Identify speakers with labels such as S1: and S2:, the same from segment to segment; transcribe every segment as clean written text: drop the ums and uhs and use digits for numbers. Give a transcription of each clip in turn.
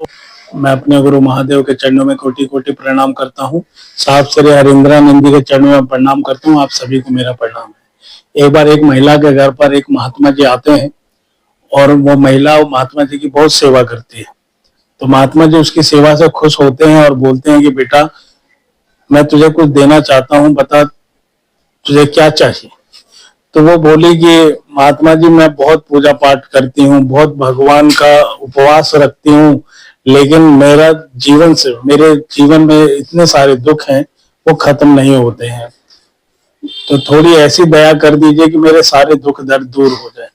S1: मैं अपने गुरु महादेव के चरणों में कोटि कोटि प्रणाम करता हूँ। साहब श्री हरिंद्रानंद जी के चरणों में प्रणाम करता हूँ। आप सभी को मेरा प्रणाम है। एक बार एक महिला के घर पर एक महात्मा जी आते हैं और वो महिला महात्मा जी की बहुत सेवा करती है। तो महात्मा जी उसकी सेवा से खुश होते हैं और बोलते हैं कि बेटा, मैं तुझे कुछ देना चाहता हूँ, बता तुझे क्या चाहिए। तो वो बोली कि महात्मा जी, मैं बहुत पूजा पाठ करती हूँ, बहुत भगवान का उपवास रखती हूँ, लेकिन मेरे जीवन में इतने सारे दुख हैं, वो खत्म नहीं होते हैं। तो थोड़ी ऐसी दया कर दीजिए कि मेरे सारे दुख दर्द दूर हो जाए।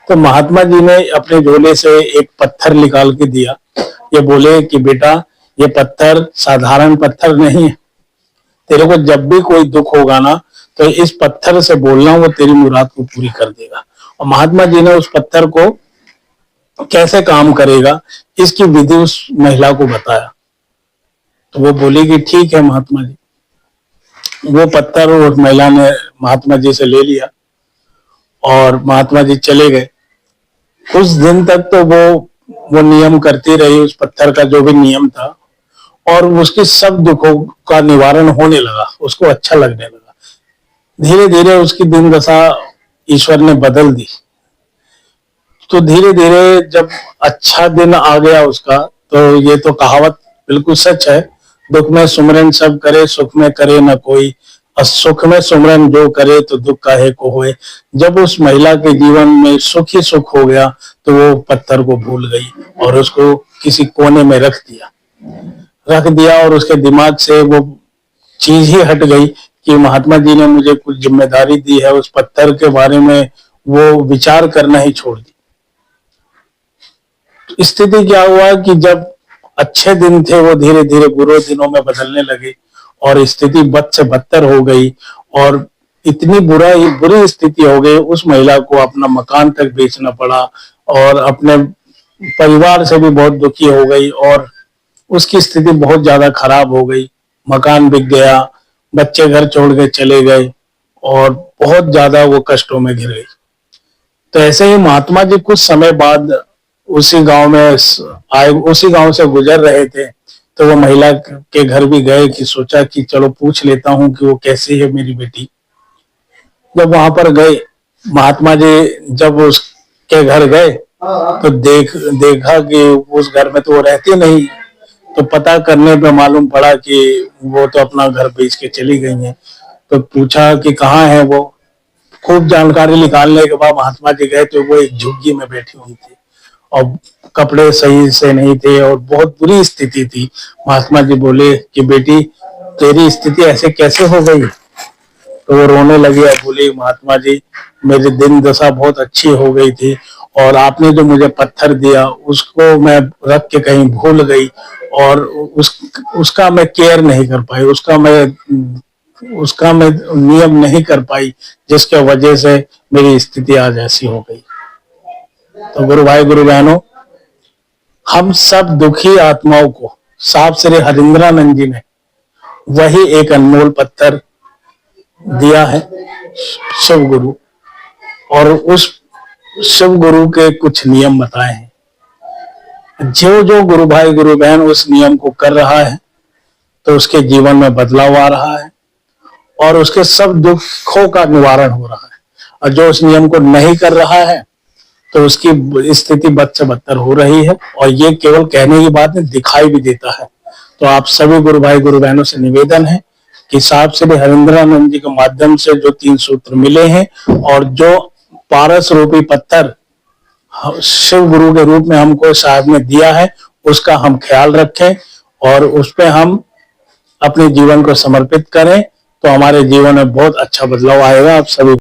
S1: तो महात्मा जी ने अपने झोले से एक पत्थर निकाल के दिया। ये बोले कि बेटा, ये पत्थर साधारण पत्थर नहीं है। तेरे को जब भी कोई दुख होगा ना, तो इस पत्थर से बोलना, वो तेरी मुराद को पूरी कर देगा। और महात्मा जी ने उस पत्थर को कैसे काम करेगा, इसकी विधि उस महिला को बताया। तो वो बोली कि ठीक है महात्मा जी। वो पत्थर उस महिला ने महात्मा जी से ले लिया और महात्मा जी चले गए। कुछ दिन तक तो वो नियम करती रही, उस पत्थर का जो भी नियम था, और उसके सब दुखों का निवारण होने लगा, उसको अच्छा लगने लगा। धीरे धीरे उसकी दिन दशा ईश्वर ने बदल दी। तो धीरे धीरे जब अच्छा दिन आ गया उसका, तो ये तो कहावत बिल्कुल सच है, दुख में सुमरन सब करे, सुख में करे न कोई, और सुख में सुमरन जो करे, तो दुख काहे को होए। जब उस महिला के जीवन में सुख ही सुख हो गया, तो वो पत्थर को भूल गई और उसको किसी कोने में रख दिया और उसके दिमाग से वो चीज ही हट गई कि महात्मा जी ने मुझे कुछ जिम्मेदारी दी है। उस पत्थर के बारे में वो विचार करना ही छोड़ दी। स्थिति क्या हुआ कि जब अच्छे दिन थे, वो धीरे धीरे बुरे दिनों में बदलने लगे और स्थिति बद से बदतर हो गई और इतनी बुरी स्थिति हो गई, उस महिला को अपना मकान तक बेचना पड़ा और अपने परिवार से भी बहुत दुखी हो गई और उसकी स्थिति बहुत ज्यादा खराब हो गई। मकान बिक गया, बच्चे घर छोड़ के चले गए और बहुत ज्यादा वो कष्टों में घिर गई। तो ऐसे ही महात्मा जी कुछ समय बाद उसी गांव में आए, उसी गांव से गुजर रहे थे। तो वो महिला के घर भी गए कि सोचा कि चलो पूछ लेता हूँ कि वो कैसी है मेरी बेटी। जब वहां पर गए, महात्मा जी जब उसके घर गए तो देखा कि उस घर में तो वो रहती नहीं। तो पता करने पे मालूम पड़ा कि वो तो अपना घर बेच के चली गई हैं। तो पूछा कि कहाँ है वो। खूब जानकारी निकालने के बाद महात्मा जी गए तो वो एक झुग्गी में बैठी हुई थी और कपड़े सही से नहीं थे और बहुत बुरी स्थिति थी। महात्मा जी बोले कि बेटी, तेरी स्थिति ऐसे कैसे हो गई। तो वो रोने लगी और बोली, महात्मा जी, मेरी दिन दशा बहुत अच्छी हो गई थी और आपने जो मुझे पत्थर दिया उसको मैं रख के कहीं भूल गई और उसका मैं केयर नहीं कर पाई, उसका मैं नियम नहीं कर पाई, जिसके वजह से मेरी स्थिति आज ऐसी हो गई। तो गुरु भाई गुरु बहनों, हम सब दुखी आत्माओं को साहब श्री हरिंद्रानंद जी ने वही एक अनमोल पत्थर दिया है, शिव गुरु, और उस शिव गुरु के कुछ नियम बताए हैं। जो गुरु भाई गुरु बहन उस नियम को कर रहा है, तो उसके जीवन में बदलाव आ रहा है और उसके सब दुखों का निवारण हो रहा है। और जो उस नियम को नहीं कर रहा है, तो उसकी स्थिति बद से बदतर हो रही है और ये केवल कहने की बात नहीं, दिखाई भी देता है। तो आप सभी गुरु भाई गुरु बहनों से निवेदन है कि साहब श्री हरिंद्रानंद जी के माध्यम से जो 3 सूत्र मिले हैं और जो पारस रूपी पत्थर शिव गुरु के रूप में हमको साहब ने दिया है, उसका हम ख्याल रखें और उस पर हम अपने जीवन को समर्पित करें, तो हमारे जीवन में बहुत अच्छा बदलाव आएगा। आप सभी